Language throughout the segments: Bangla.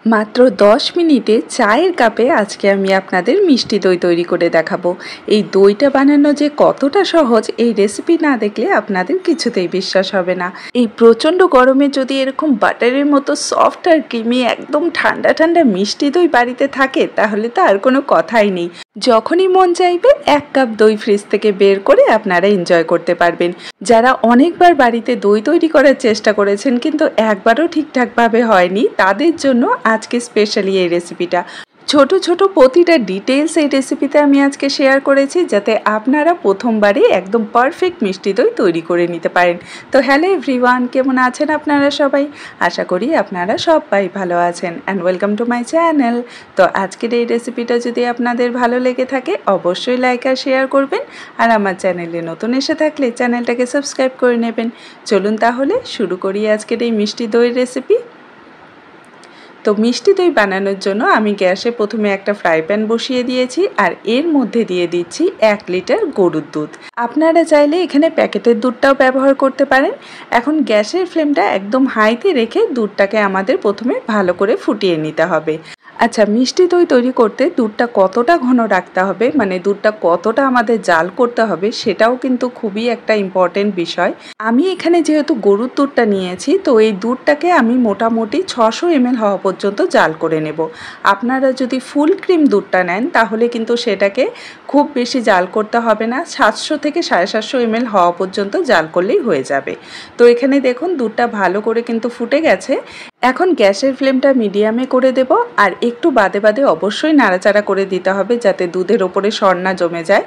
মাত্র 10 মিনিটে চায়ের কাপে আজকে আমি আপনাদের মিষ্টি দই তৈরি করে দেখাবো। এই দইটা বানানো যে কতটা সহজ এই রেসিপি না দেখলে আপনাদের কিছুতেই বিশ্বাস হবে না। এই প্রচণ্ড গরমে যদি এরকম বাটারের মতো সফট আর ক্রিমি একদম ঠান্ডা ঠান্ডা মিষ্টি দই বাড়িতে থাকে তাহলে তো আর কোনো কথাই নেই। যখনই মন চাইবে 1 কাপ দই ফ্রিজ থেকে বের করে আপনারা এনজয় করতে পারবেন। যারা অনেকবার বাড়িতে দই তৈরি করার চেষ্টা করেছেন কিন্তু একবারও ঠিকঠাকভাবে হয়নি তাদের জন্য আজকে স্পেশালি এই রেসিপিটা। ছোট ছোট প্রতিটা ডিটেলস এই রেসিপিতে আমি আজকে শেয়ার করেছি যাতে আপনারা প্রথমবারে একদম পারফেক্ট মিষ্টি দই তৈরি করে নিতে পারেন। তো হ্যালো এভরিওয়ান, কেমন আছেন আপনারা সবাই? আশা করি আপনারা সবাই ভালো আছেন and welcome to my channel. তো আজকের এই রেসিপিটা যদি আপনাদের ভালো লেগে থাকে অবশ্যই লাইক আর শেয়ার করবেন, আর আমার চ্যানেলে নতুন এসে থাকলে চ্যানেলটাকে সাবস্ক্রাইব করে নেবেন। চলুন তাহলে শুরু করি আজকের এই মিষ্টি দইয়ের রেসিপি। তো মিষ্টি দই বানানোর জন্য আমি গ্যাসে প্রথমে একটা ফ্রাই প্যান বসিয়ে দিয়েছি আর এর মধ্যে দিয়ে দিচ্ছি 1 লিটার গরুর দুধ। আপনারা চাইলে এখানে প্যাকেটের দুধটাও ব্যবহার করতে পারেন। এখন গ্যাসের ফ্লেমটা একদম হাইতে রেখে দুধটাকে আমাদের প্রথমে ভালো করে ফুটিয়ে নিতে হবে। আচ্ছা, মিষ্টি দই তৈরি করতে দুধটা কতটা ঘন রাখতে হবে, মানে দুধটা কতটা আমাদের জাল করতে হবে সেটাও কিন্তু খুবই একটা ইম্পর্টেন্ট বিষয়। আমি এখানে যেহেতু গরুর দুধটা নিয়েছি তো এই দুধটাকে আমি মোটামুটি 600 ml হওয়া পর্যন্ত জাল করে নেব। আপনারা যদি ফুল ক্রিম দুধটা নেন তাহলে কিন্তু সেটাকে খুব বেশি জাল করতে হবে না, 700 থেকে 750 ml হওয়া পর্যন্ত জাল করলেই হয়ে যাবে। তো এখানে দেখুন দুধটা ভালো করে কিন্তু ফুটে গেছে। এখন গ্যাসের ফ্লেমটা মিডিয়ামে করে দেব আর একটু বাদে বাদে অবশ্যই নাড়াচাড়া করে দিতে হবে যাতে দুধের ওপরে সর না জমে যায়।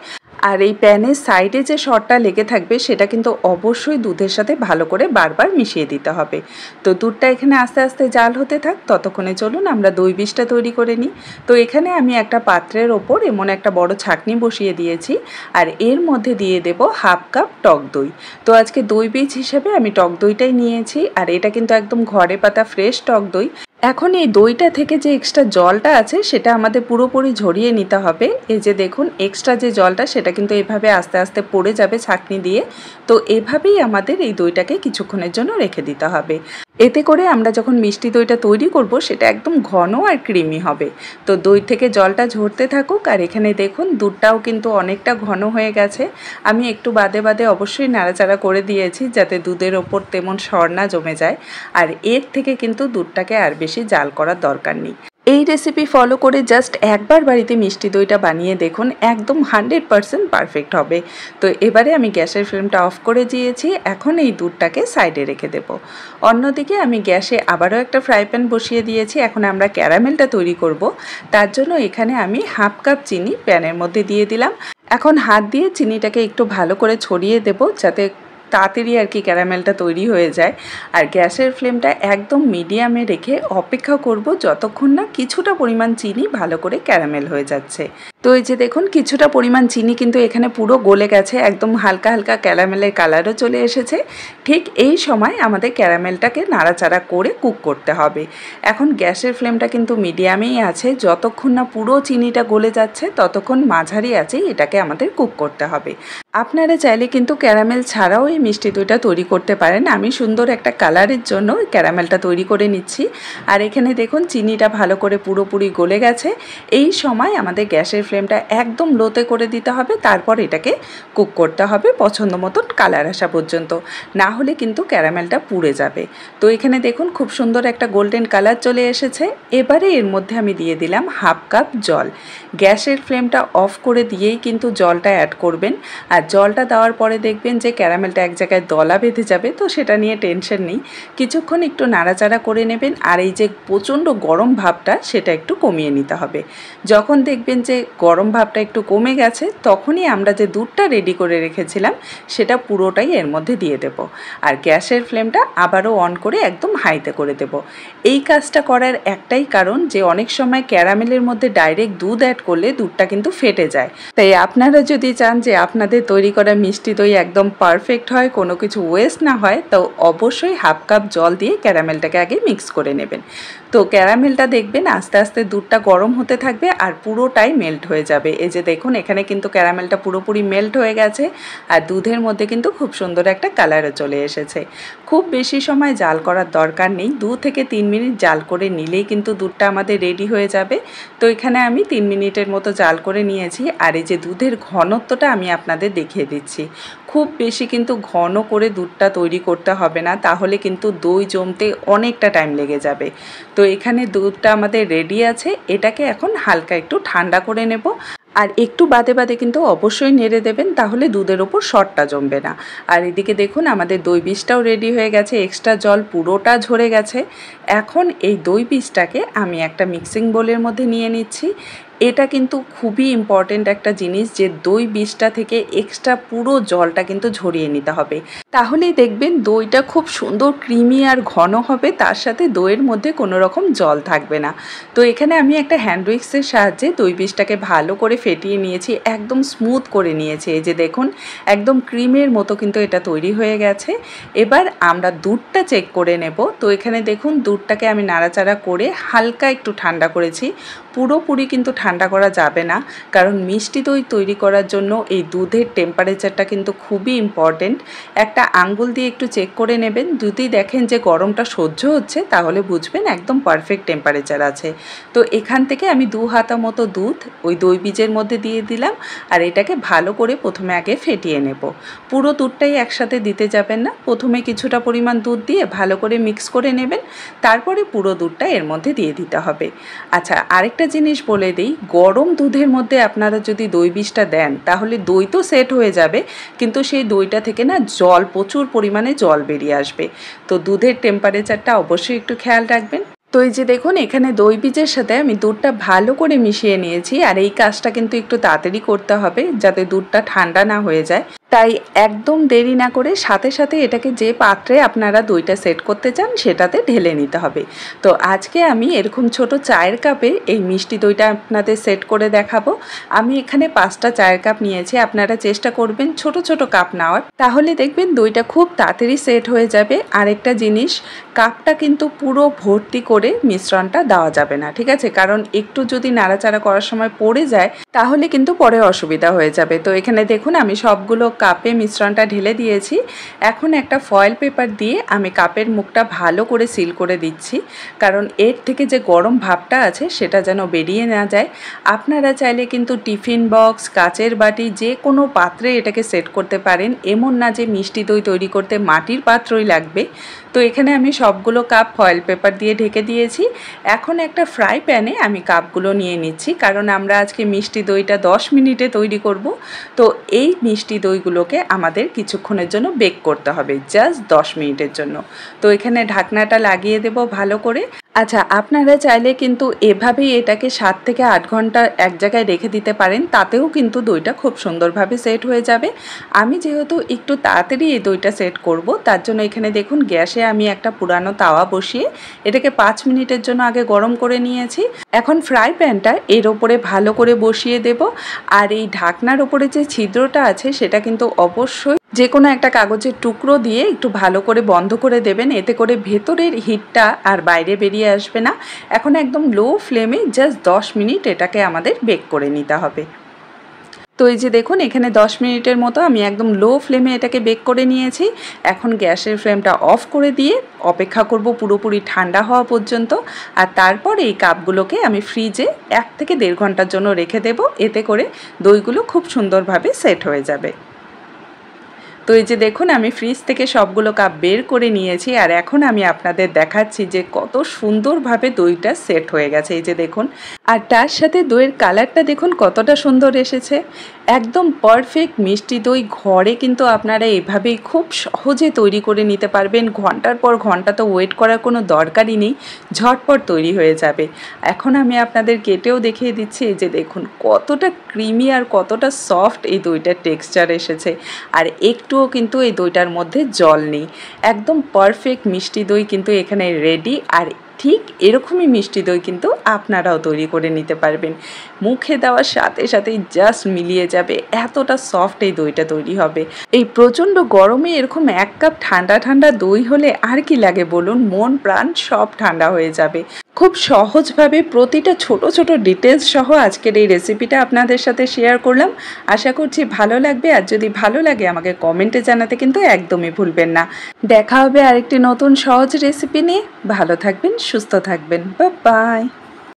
আর এই প্যানের সাইডে যে সরটা লেগে থাকবে সেটা কিন্তু অবশ্যই দুধের সাথে ভালো করে বারবার মিশিয়ে দিতে হবে। তো দুধটা এখানে আস্তে আস্তে জাল হতে থাক, ততক্ষণে চলুন আমরা দই বীজটা তৈরি করে নিই। তো এখানে আমি একটা পাত্রের ওপর এমন একটা বড় ছাঁকনি বসিয়ে দিয়েছি আর এর মধ্যে দিয়ে দেব 1/2 কাপ টক দই। তো আজকে দই বীজ হিসেবে আমি টক দইটাই নিয়েছি আর এটা কিন্তু একদম ঘরে পাতা ফ্রেশ টক দই। এখন এই দইটা থেকে যে এক্সট্রা জলটা আছে সেটা আমাদের পুরোপুরি ঝরিয়ে নিতে হবে। এই যে দেখুন এক্সট্রা যে জলটা সেটা কিন্তু এভাবে আস্তে আস্তে পড়ে যাবে ছাঁকনি দিয়ে। তো এভাবেই আমাদের এই দইটাকে কিছুক্ষণের জন্য রেখে দিতে হবে। এতে করে আমরা যখন মিষ্টি দইটা তৈরি করব সেটা একদম ঘন আর ক্রিমি হবে। তো দই থেকে জলটা ঝরতে থাকুক আর এখানে দেখুন দুধটাও কিন্তু অনেকটা ঘন হয়ে গেছে। আমি একটু বাদে বাদে অবশ্যই নাড়াচাড়া করে দিয়েছি যাতে দুধের ওপর তেমন সর না জমে যায়। আর এর থেকে কিন্তু দুধটাকে আর বেশি জাল করার দরকার নেই। এই রেসিপি ফলো করে জাস্ট একবার বাড়িতে মিষ্টি দইটা বানিয়ে দেখুন, একদম 100% পারফেক্ট হবে। তো এবারে আমি গ্যাসের ফ্লেমটা অফ করে দিয়েছি, এখন এই দুধটাকে সাইডে রেখে দেব। অন্যদিকে আমি গ্যাসে আবারও একটা ফ্রাই প্যান বসিয়ে দিয়েছি। এখন আমরা ক্যারামেলটা তৈরি করব। তার জন্য এখানে আমি 1/2 কাপ চিনি প্যানের মধ্যে দিয়ে দিলাম। এখন হাত দিয়ে চিনিটাকে একটু ভালো করে ছড়িয়ে দেব যাতে তাড়াতাড়ি আর কি ক্যারামেলটা তৈরি হয়ে যায়। আর গ্যাসের ফ্লেমটা একদম মিডিয়ামে রেখে অপেক্ষা করব যতক্ষণ না কিছুটা পরিমাণ চিনি ভালো করে ক্যারামেল হয়ে যাচ্ছে। তো এই যে দেখুন কিছুটা পরিমাণ চিনি কিন্তু এখানে পুরো গলে গেছে, একদম হালকা হালকা ক্যারামেলের কালারও চলে এসেছে। ঠিক এই সময় আমাদের ক্যারামেলটাকে নাড়াচাড়া করে কুক করতে হবে। এখন গ্যাসের ফ্লেমটা কিন্তু মিডিয়ামেই আছে, যতক্ষণ না পুরো চিনিটা গলে যাচ্ছে ততক্ষণ মাঝারি আছেই এটাকে আমাদের কুক করতে হবে। আপনারা চাইলে কিন্তু ক্যারামেল ছাড়াও এই মিষ্টি দইটা তৈরি করতে পারেন। আমি সুন্দর একটা কালারের জন্য ক্যারামেলটা তৈরি করে নিচ্ছি। আর এখানে দেখুন চিনিটা ভালো করে পুরোপুরি গলে গেছে। এই সময় আমাদের গ্যাসের ফ্লেমটা একদম লোতে করে দিতে হবে, তারপর এটাকে কুক করতে হবে পছন্দ মতন কালার আসা পর্যন্ত, না হলে কিন্তু ক্যারামেলটা পুড়ে যাবে। তো এখানে দেখুন খুব সুন্দর একটা গোল্ডেন কালার চলে এসেছে। এবারে এর মধ্যে আমি দিয়ে দিলাম 1/2 কাপ জল। গ্যাসের ফ্লেমটা অফ করে দিয়েই কিন্তু জলটা অ্যাড করবেন। আর জলটা দেওয়ার পরে দেখবেন যে ক্যারামেলটা এক জায়গায় দলা বেঁধে যাবে, তো সেটা নিয়ে টেনশন নেই। কিছুক্ষণ একটু নাড়াচাড়া করে নেবেন আর এই যে প্রচণ্ড গরম ভাবটা সেটা একটু কমিয়ে নিতে হবে। যখন দেখবেন যে গরম ভাবটা একটু কমে গেছে তখনই আমরা যে দুধটা রেডি করে রেখেছিলাম সেটা পুরোটাই এর মধ্যে দিয়ে দেব। আর গ্যাসের ফ্লেমটা আবারও অন করে একদম হাইতে করে দেব। এই কাজটা করার একটাই কারণ যে অনেক সময় ক্যারামেলের মধ্যে ডাইরেক্ট দুধ অ্যাড করলে দুধটা কিন্তু ফেটে যায়। তাই আপনারা যদি চান যে আপনাদের তৈরি করা মিষ্টি দই একদম পারফেক্ট হয়, কোনো কিছু ওয়েস্ট না হয়, তো অবশ্যই 1/2 কাপ জল দিয়ে ক্যারামেলটাকে আগে মিক্স করে নেবেন। তো ক্যারামেলটা দেখবেন আস্তে আস্তে দুধটা গরম হতে থাকবে আর পুরোটাই মেল্ট হয়ে যাবে। এই যে দেখুন এখানে কিন্তু ক্যারামেলটা পুরোপুরি মেল্ট হয়ে গেছে আর দুধের মধ্যে কিন্তু খুব সুন্দর একটা কালারও চলে এসেছে। খুব বেশি সময় জাল করার দরকার নেই, 2 থেকে 3 মিনিট জাল করে নিলেই কিন্তু দুধটা আমাদের রেডি হয়ে যাবে। তো এখানে আমি 3 মিনিটের মতো জাল করে নিয়েছি আর এই যে দুধের ঘনত্বটা আমি আপনাদের দেখিয়ে দিচ্ছি। খুব বেশি কিন্তু ঘন করে দুধটা তৈরি করতে হবে না, তাহলে কিন্তু দই জমতে অনেকটা টাইম লেগে যাবে। তো এখানে দুধটা আমাদের রেডি আছে, এটাকে এখন হালকা একটু ঠান্ডা করে নেব। আর একটু বাদে বাদে কিন্তু অবশ্যই নেড়ে দেবেন, তাহলে দুধের ওপর শর্টটা জমবে না। আর এদিকে দেখুন আমাদের দই বীজটাও রেডি হয়ে গেছে, এক্সট্রা জল পুরোটা ঝরে গেছে। এখন এই দই বীজটাকে আমি একটা মিক্সিং বোলের মধ্যে নিয়ে নিচ্ছি। এটা কিন্তু খুবই ইম্পর্টেন্ট একটা জিনিস যে দই বীজটা থেকে এক্সট্রা পুরো জলটা কিন্তু ঝরিয়ে নিতে হবে, তাহলেই দেখবেন দইটা খুব সুন্দর ক্রিমি আর ঘন হবে, তার সাথে দইয়ের মধ্যে কোনো রকম জল থাকবে না। তো এখানে আমি একটা হ্যান্ড উইক্সের সাহায্যে দই বীজটাকে ভালো করে ফেটিয়ে নিয়েছি, একদম স্মুথ করে নিয়েছি। এই যে দেখুন একদম ক্রিমের মতো কিন্তু এটা তৈরি হয়ে গেছে। এবার আমরা দুধটা চেক করে নেব। তো এখানে দেখুন দুধটাকে আমি নাড়াচাড়া করে হালকা একটু ঠান্ডা করেছি, পুরোপুরি কিন্তু ঠান্ডা করা যাবে না, কারণ মিষ্টি দই তৈরি করার জন্য এই দুধের টেম্পারেচারটা কিন্তু খুবই ইম্পর্টেন্ট। একটা আঙ্গুল দিয়ে একটু চেক করে নেবেন, যদি দেখেন যে গরমটা সহ্য হচ্ছে তাহলে বুঝবেন একদম পারফেক্ট টেম্পারেচার আছে। তো এখান থেকে আমি 2 হাতা মতো দুধ ওই দই বীজের মধ্যে দিয়ে দিলাম আর এটাকে ভালো করে প্রথমে আগে ফেটিয়ে নেব। পুরো দুধটাই একসাথে দিতে যাবেন না, প্রথমে কিছুটা পরিমাণ দুধ দিয়ে ভালো করে মিক্স করে নেবেন, তারপরে পুরো দুধটা এর মধ্যে দিয়ে দিতে হবে। আচ্ছা, আরেকটা জিনিস বলে দিই, গরম দুধের মধ্যে আপনারা যদি দই বীজটা দেন তাহলে দই তো সেট হয়ে যাবে, কিন্তু সেই দইটা থেকে না জল, প্রচুর পরিমাণে জল বেরিয়ে আসবে। তো দুধের টেম্পারেচারটা অবশ্যই একটু খেয়াল রাখবেন। তো এই যে দেখুন এখানে দই বীজের সাথে আমি দুধটা ভালো করে মিশিয়ে নিয়েছি, আর এই কাজটা কিন্তু একটু তাড়াতাড়ি করতে হবে যাতে দুধটা ঠান্ডা না হয়ে যায়। তাই একদম দেরি না করে সাথে সাথে এটাকে যে পাত্রে আপনারা দইটা সেট করতে চান সেটাতে ঢেলে নিতে হবে। তো আজকে আমি এরকম ছোট চায়ের কাপে এই মিষ্টি দইটা আপনাদের সেট করে দেখাবো। আমি এখানে 5টা চায়ের কাপ নিয়েছি, আপনারা চেষ্টা করবেন ছোট ছোট কাপ নেওয়ার, তাহলে দেখবেন দইটা খুব তাড়াতাড়ি সেট হয়ে যাবে। আরেকটা জিনিস, কাপটা কিন্তু পুরো ভর্তি করে মিশ্রণটা দেওয়া যাবে না, ঠিক আছে? কারণ একটু যদি নাড়াচাড়া করার সময় পড়ে যায় তাহলে কিন্তু পরে অসুবিধা হয়ে যাবে। তো এখানে দেখুন আমি সবগুলো কাপে মিশ্রণটা ঢেলে দিয়েছি। এখন একটা ফয়েল পেপার দিয়ে আমি কাপের মুখটা ভালো করে সিল করে দিচ্ছি, কারণ এর থেকে যে গরম ভাবটা আছে সেটা যেন বেরিয়ে না যায়। আপনারা চাইলে কিন্তু টিফিন বক্স, কাচের বাটি, যে কোনো পাত্রে এটাকে সেট করতে পারেন, এমন না যে মিষ্টি দই তৈরি করতে মাটির পাত্রই লাগবে। তো এখানে আমি সবগুলো কাপ ফয়েল পেপার দিয়ে ঢেকে দিয়েছি। এখন একটা ফ্রাই প্যানে আমি কাপগুলো নিয়ে নিচ্ছি, কারণ আমরা আজকে মিষ্টি দইটা 10 মিনিটে তৈরি করব। তো এই মিষ্টি দইগুলোকে আমাদের কিছুক্ষণের জন্য বেক করতে হবে, জাস্ট 10 মিনিটের জন্য। তো এখানে ঢাকনাটা লাগিয়ে দেব ভালো করে। আচ্ছা, আপনারা চাইলে কিন্তু এভাবেই এটাকে 7 থেকে 8 ঘন্টা এক জায়গায় রেখে দিতে পারেন, তাতেও কিন্তু দইটা খুব সুন্দরভাবে সেট হয়ে যাবে। আমি যেহেতু একটু তাড়াতাড়ি এই দইটা সেট করব, তার জন্য এখানে দেখুন গ্যাসে আমি একটা পুরানো তাওয়া বসিয়ে এটাকে 5 মিনিটের জন্য আগে গরম করে নিয়েছি। এখন ফ্রাই প্যানটা এর ওপরে ভালো করে বসিয়ে দেব, আর এই ঢাকনার ওপরে যে ছিদ্রটা আছে সেটা কিন্তু অবশ্যই যে কোনো একটা কাগজের টুকরো দিয়ে একটু ভালো করে বন্ধ করে দেবেন, এতে করে ভেতরের হিটটা আর বাইরে বেরিয়ে আসবে না। এখন একদম লো ফ্লেমে জাস্ট 10 মিনিট এটাকে আমাদের বেক করে নিতে হবে। তো এই যে দেখুন এখানে 10 মিনিটের মতো আমি একদম লো ফ্লেমে এটাকে বেক করে নিয়েছি। এখন গ্যাসের ফ্লেমটা অফ করে দিয়ে অপেক্ষা করব পুরোপুরি ঠান্ডা হওয়া পর্যন্ত, আর তারপর এই কাপগুলোকে আমি ফ্রিজে 1 থেকে 1.5 ঘন্টার জন্য রেখে দেব, এতে করে দইগুলো খুব সুন্দরভাবে সেট হয়ে যাবে। তো এই যে দেখুন আমি ফ্রিজ থেকে সবগুলো কাপ বের করে নিয়েছি, আর এখন আমি আপনাদের দেখাচ্ছি যে কত সুন্দরভাবে দইটা সেট হয়ে গেছে। এই যে দেখুন, আর তার সাথে দইয়ের কালারটা দেখুন কতটা সুন্দর এসেছে, একদম পারফেক্ট মিষ্টি দই। ঘরে কিন্তু আপনারা এভাবেই খুব সহজে তৈরি করে নিতে পারবেন, ঘন্টার পর ঘন্টা তো ওয়েট করার কোনো দরকারই নেই, ঝটপট তৈরি হয়ে যাবে। এখন আমি আপনাদের কেটেও দেখিয়ে দিচ্ছি, এই যে দেখুন কতটা ক্রিমি আর কতটা সফট এই দইটার টেক্সচার এসেছে, আর একটুও কিন্তু এই দইটার মধ্যে জল নেই। একদম পারফেক্ট মিষ্টি দই কিন্তু এখানে রেডি, আর ঠিক এরকমই মিষ্টি দই কিন্তু আপনারাও তৈরি করে নিতে পারবেন। মুখে দেওয়ার সাথে সাথেই জাস্ট মিলিয়ে যাবে, এতটা সফট এই দইটা তৈরি হবে। এই প্রচণ্ড গরমে এরকম 1 কাপ ঠান্ডা ঠান্ডা দই হলে আর কি লাগে বলুন, মন প্রাণ সব ঠান্ডা হয়ে যাবে। খুব সহজভাবে প্রতিটা ছোট ছোট ডিটেলস সহ আজকের এই রেসিপিটা আপনাদের সাথে শেয়ার করলাম। আশা করছি ভালো লাগবে, আর যদি ভালো লাগে আমাকে কমেন্টে জানাতে কিন্তু একদমই ভুলবেন না। দেখা হবে আরেকটি নতুন সহজ রেসিপি নিয়ে। ভালো থাকবেন, সুস্থ থাকবেন। Bye bye.